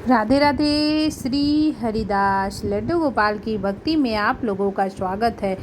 राधे राधे। श्री हरिदास लड्डू गोपाल की भक्ति में आप लोगों का स्वागत है।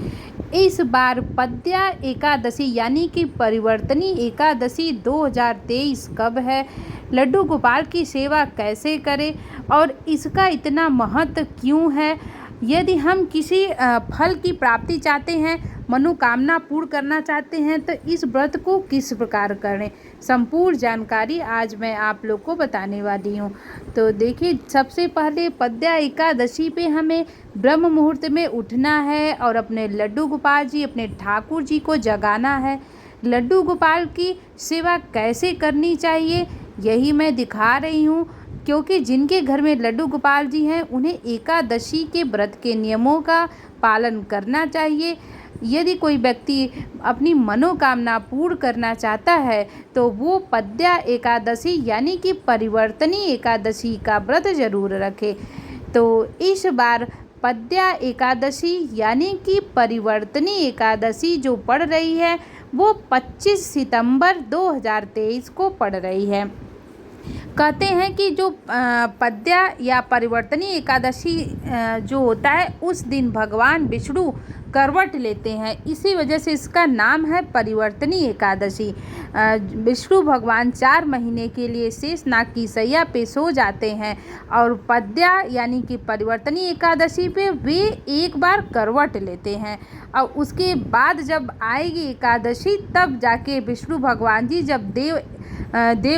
इस बार पद्या एकादशी यानी कि परिवर्तनी एकादशी 2023 कब है, लड्डू गोपाल की सेवा कैसे करें और इसका इतना महत्व क्यों है, यदि हम किसी फल की प्राप्ति चाहते हैं, मनोकामना पूर्ण करना चाहते हैं तो इस व्रत को किस प्रकार करें, संपूर्ण जानकारी आज मैं आप लोग को बताने वाली हूँ। तो देखिए, सबसे पहले पद्या एकादशी पे हमें ब्रह्म मुहूर्त में उठना है और अपने लड्डू गोपाल जी, अपने ठाकुर जी को जगाना है। लड्डू गोपाल की सेवा कैसे करनी चाहिए यही मैं दिखा रही हूँ, क्योंकि जिनके घर में लड्डू गोपाल जी हैं उन्हें एकादशी के व्रत के नियमों का पालन करना चाहिए। यदि कोई व्यक्ति अपनी मनोकामना पूर्ण करना चाहता है तो वो पद्या एकादशी यानी कि परिवर्तनी एकादशी का व्रत जरूर रखे। तो इस बार पद्या एकादशी यानी कि परिवर्तनी एकादशी जो पड़ रही है वो 25 सितंबर 2023 को पड़ रही है। कहते हैं कि जो पद्या या परिवर्तनी एकादशी जो होता है उस दिन भगवान विष्णु करवट लेते हैं, इसी वजह से इसका नाम है परिवर्तनी एकादशी। विष्णु भगवान 4 महीने के लिए शेषनाग की सैया पे सो जाते हैं और पद्या यानी कि परिवर्तनी एकादशी पे वे एक बार करवट लेते हैं और उसके बाद जब आएगी एकादशी तब जाके विष्णु भगवान जी, जब देव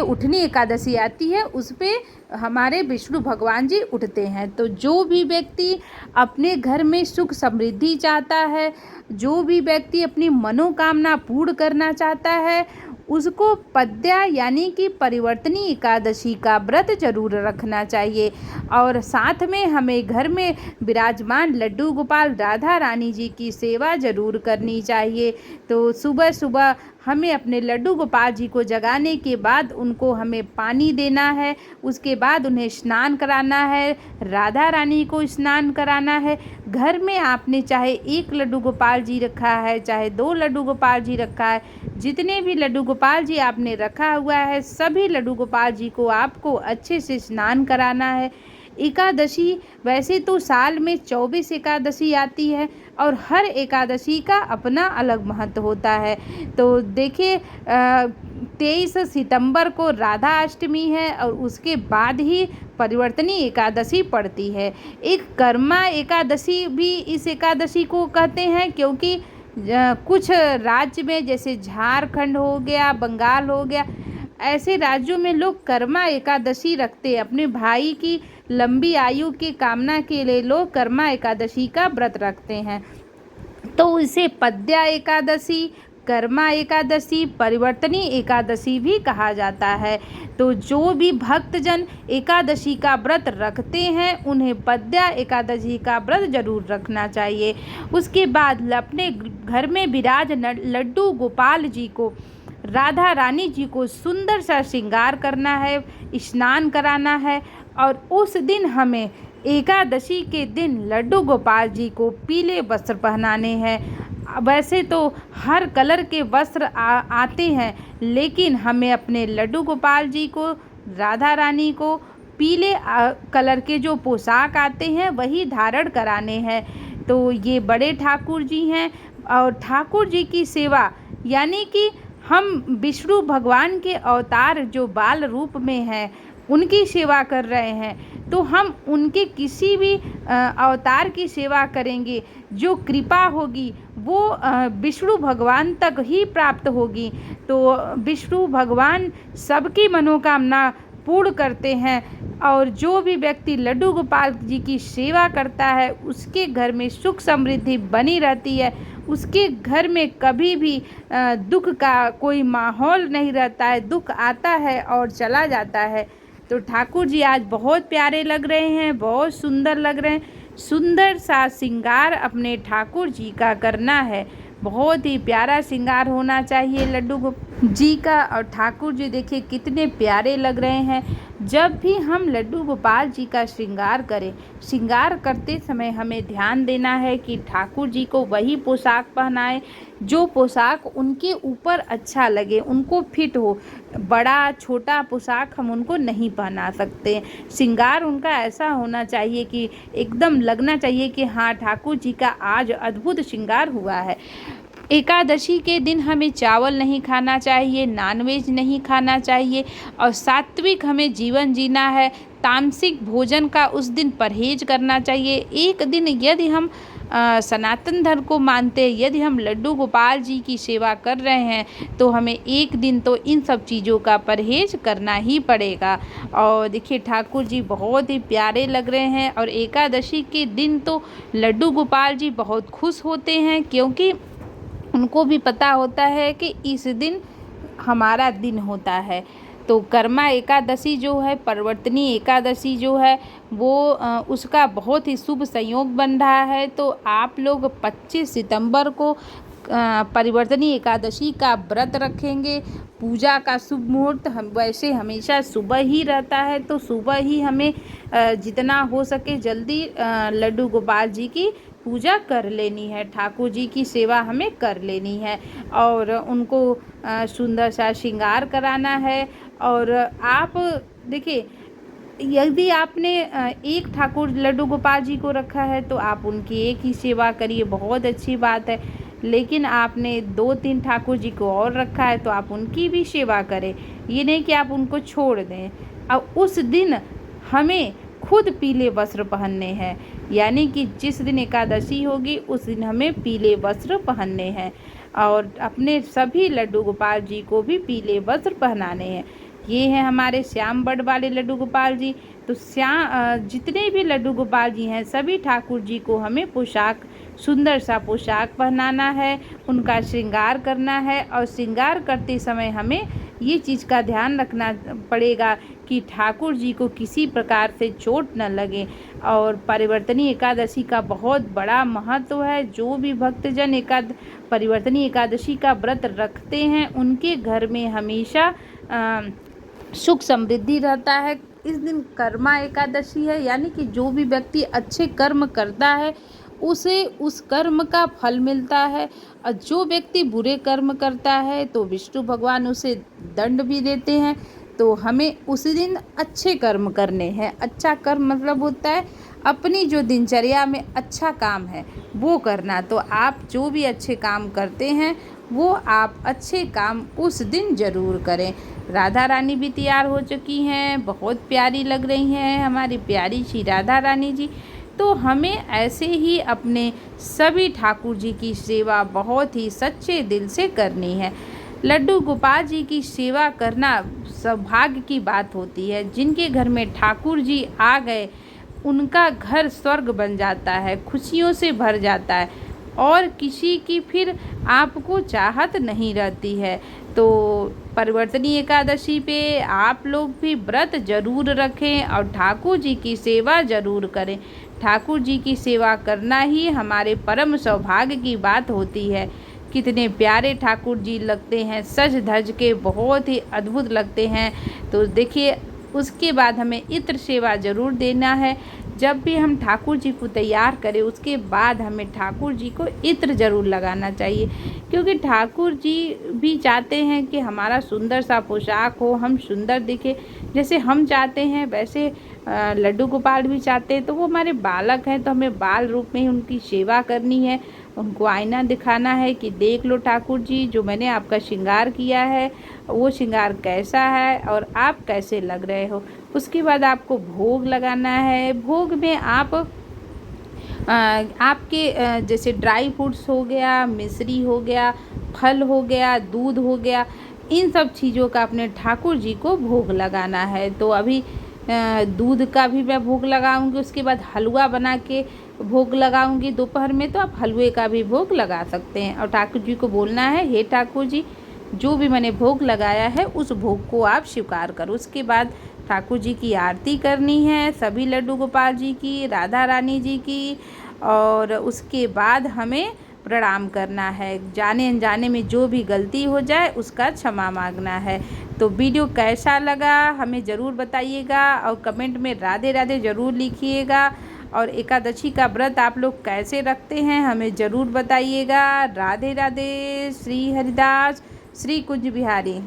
उठनी एकादशी आती है उस पे हमारे विष्णु भगवान जी उठते हैं। तो जो भी व्यक्ति अपने घर में सुख समृद्धि चाहता है, जो भी व्यक्ति अपनी मनोकामना पूर्ण करना चाहता है, उसको पद्या यानी कि परिवर्तनी एकादशी का व्रत जरूर रखना चाहिए। और साथ में हमें घर में विराजमान लड्डू गोपाल राधा रानी जी की सेवा जरूर करनी चाहिए। तो सुबह सुबह हमें अपने लड्डू गोपाल जी को जगाने के बाद उनको हमें पानी देना है, उसके बाद उन्हें स्नान कराना है, राधा रानी को स्नान कराना है। घर में आपने चाहे 1 लड्डू गोपाल जी रखा है, चाहे 2 लड्डू गोपाल जी रखा है, जितने भी लड्डू गोपाल जी आपने रखा हुआ है सभी लड्डू गोपाल जी को आपको अच्छे से स्नान कराना है। एकादशी वैसे तो साल में 24 एकादशी आती है और हर एकादशी का अपना अलग महत्व होता है। तो देखिए, 23 सितंबर को राधा अष्टमी है और उसके बाद ही परिवर्तनी एकादशी पड़ती है। एक कर्मा एकादशी भी इस एकादशी को कहते हैं, क्योंकि कुछ राज्य में जैसे झारखंड हो गया, बंगाल हो गया, ऐसे राज्यों में लोग कर्मा एकादशी रखते हैं। अपने भाई की लंबी आयु की कामना के लिए लोग कर्मा एकादशी का व्रत रखते हैं। तो इसे पद्या एकादशी, कर्मा एकादशी, परिवर्तनी एकादशी भी कहा जाता है। तो जो भी भक्तजन एकादशी का व्रत रखते हैं उन्हें पद्या एकादशी का व्रत जरूर रखना चाहिए। उसके बाद अपने घर में विराज लड्डू गोपाल जी को, राधा रानी जी को सुंदर सा श्रृंगार करना है, स्नान कराना है और उस दिन हमें एकादशी के दिन लड्डू गोपाल जी को पीले वस्त्र पहनाने हैं। वैसे तो हर कलर के वस्त्र आते हैं, लेकिन हमें अपने लड्डू गोपाल जी को, राधा रानी को पीले कलर के जो पोशाक आते हैं वही धारण कराने हैं। तो ये बड़े ठाकुर जी हैं और ठाकुर जी की सेवा यानी कि हम विष्णु भगवान के अवतार जो बाल रूप में हैं उनकी सेवा कर रहे हैं, तो हम उनके किसी भी अवतार की सेवा करेंगे, जो कृपा होगी वो विष्णु भगवान तक ही प्राप्त होगी। तो विष्णु भगवान सबकी मनोकामना पूर्ण करते हैं और जो भी व्यक्ति लड्डू गोपाल जी की सेवा करता है उसके घर में सुख समृद्धि बनी रहती है, उसके घर में कभी भी दुख का कोई माहौल नहीं रहता है। दुख आता है और चला जाता है। तो ठाकुर जी आज बहुत प्यारे लग रहे हैं, बहुत सुंदर लग रहे हैं। सुंदर सा श्रृंगार अपने ठाकुर जी का करना है, बहुत ही प्यारा श्रृंगार होना चाहिए लड्डू जी का और ठाकुर जी देखिए कितने प्यारे लग रहे हैं। जब भी हम लड्डू गोपाल जी का श्रृंगार करें, श्रृंगार करते समय हमें ध्यान देना है कि ठाकुर जी को वही पोशाक पहनाएं जो पोशाक उनके ऊपर अच्छा लगे, उनको फिट हो। बड़ा छोटा पोशाक हम उनको नहीं पहना सकते। श्रृंगार उनका ऐसा होना चाहिए कि एकदम लगना चाहिए कि हाँ, ठाकुर जी का आज अद्भुत श्रृंगार हुआ है। एकादशी के दिन हमें चावल नहीं खाना चाहिए, नॉनवेज नहीं खाना चाहिए और सात्विक हमें जीवन जीना है। तामसिक भोजन का उस दिन परहेज करना चाहिए। एक दिन यदि हम सनातन धर्म को मानते हैं, यदि हम लड्डू गोपाल जी की सेवा कर रहे हैं, तो हमें एक दिन तो इन सब चीज़ों का परहेज करना ही पड़ेगा। और देखिए ठाकुर जी बहुत ही प्यारे लग रहे हैं और एकादशी के दिन तो लड्डू गोपाल जी बहुत खुश होते हैं, क्योंकि उनको भी पता होता है कि इस दिन हमारा दिन होता है। तो कर्मा एकादशी जो है, परिवर्तनी एकादशी जो है, वो उसका बहुत ही शुभ संयोग बन रहा है। तो आप लोग 25 सितंबर को परिवर्तनी एकादशी का व्रत रखेंगे। पूजा का शुभ मुहूर्त हम वैसे हमेशा सुबह ही रहता है, तो सुबह ही हमें जितना हो सके जल्दी लड्डू गोपाल जी की पूजा कर लेनी है, ठाकुर जी की सेवा हमें कर लेनी है और उनको सुंदर सा श्रृंगार कराना है। और आप देखिए, यदि आपने एक ठाकुर लड्डू गोपाल जी को रखा है तो आप उनकी एक ही सेवा करिए, बहुत अच्छी बात है। लेकिन आपने 2-3 ठाकुर जी को और रखा है तो आप उनकी भी सेवा करें, ये नहीं कि आप उनको छोड़ दें। अब उस दिन हमें खुद पीले वस्त्र पहनने हैं, यानी कि जिस दिन एकादशी होगी उस दिन हमें पीले वस्त्र पहनने हैं और अपने सभी लड्डू गोपाल जी को भी पीले वस्त्र पहनाने हैं। ये हैं हमारे श्याम बड़ वाले लड्डू गोपाल जी। तो जितने भी लड्डू गोपाल जी हैं, सभी ठाकुर जी को हमें पोशाक, सुंदर सा पोशाक पहनाना है, उनका श्रृंगार करना है। और श्रृंगार करते समय हमें ये चीज़ का ध्यान रखना पड़ेगा कि ठाकुर जी को किसी प्रकार से चोट न लगे। और परिवर्तनी एकादशी का बहुत बड़ा महत्व है। जो भी भक्तजन परिवर्तनी एकादशी का व्रत रखते हैं, उनके घर में हमेशा सुख समृद्धि रहता है। इस दिन कर्मा एकादशी है, यानी कि जो भी व्यक्ति अच्छे कर्म करता है उसे उस कर्म का फल मिलता है, और जो व्यक्ति बुरे कर्म करता है तो विष्णु भगवान उसे दंड भी देते हैं। तो हमें उस दिन अच्छे कर्म करने हैं। अच्छा कर्म मतलब होता है अपनी जो दिनचर्या में अच्छा काम है वो करना। तो आप जो भी अच्छे काम करते हैं वो आप अच्छे काम उस दिन ज़रूर करें। राधा रानी भी तैयार हो चुकी हैं, बहुत प्यारी लग रही हैं हमारी प्यारी सी राधा रानी जी। तो हमें ऐसे ही अपने सभी ठाकुर जी की सेवा बहुत ही सच्चे दिल से करनी है। लड्डू गोपाल जी की सेवा करना सौभाग्य की बात होती है। जिनके घर में ठाकुर जी आ गए उनका घर स्वर्ग बन जाता है, खुशियों से भर जाता है और किसी की फिर आपको चाहत नहीं रहती है। तो परिवर्तनी एकादशी पे आप लोग भी व्रत जरूर रखें और ठाकुर जी की सेवा जरूर करें। ठाकुर जी की सेवा करना ही हमारे परम सौभाग्य की बात होती है। कितने प्यारे ठाकुर जी लगते हैं, सज धज के बहुत ही अद्भुत लगते हैं। तो देखिए, उसके बाद हमें इत्र सेवा ज़रूर देना है। जब भी हम ठाकुर जी को तैयार करें उसके बाद हमें ठाकुर जी को इत्र ज़रूर लगाना चाहिए, क्योंकि ठाकुर जी भी चाहते हैं कि हमारा सुंदर सा पोशाक हो, हम सुंदर दिखे। जैसे हम चाहते हैं वैसे लड्डू गोपाल भी चाहते हैं। तो वो हमारे बालक हैं, तो हमें बाल रूप में ही उनकी सेवा करनी है। उनको आईना दिखाना है कि देख लो ठाकुर जी, जो मैंने आपका श्रृंगार किया है वो श्रृंगार कैसा है और आप कैसे लग रहे हो। उसके बाद आपको भोग लगाना है। भोग में आप आपके जैसे ड्राई फ्रूट्स हो गया, मिश्री हो गया, फल हो गया, दूध हो गया, इन सब चीज़ों का अपने ठाकुर जी को भोग लगाना है। तो अभी दूध का भी मैं भोग लगाऊंगी, उसके बाद हलवा बना के भोग लगाऊंगी दोपहर में। तो आप हलवे का भी भोग लगा सकते हैं और ठाकुर जी को बोलना है, हे ठाकुर जी, जो भी मैंने भोग लगाया है उस भोग को आप स्वीकार करो। उसके बाद ठाकुर जी की आरती करनी है, सभी लड्डू गोपाल जी की, राधा रानी जी की। और उसके बाद हमें प्रणाम करना है। जाने अनजाने में जो भी गलती हो जाए उसका क्षमा मांगना है। तो वीडियो कैसा लगा हमें ज़रूर बताइएगा और कमेंट में राधे राधे ज़रूर लिखिएगा। और एकादशी का व्रत आप लोग कैसे रखते हैं हमें ज़रूर बताइएगा। राधे राधे। श्री हरिदास, श्री कुंज बिहारी।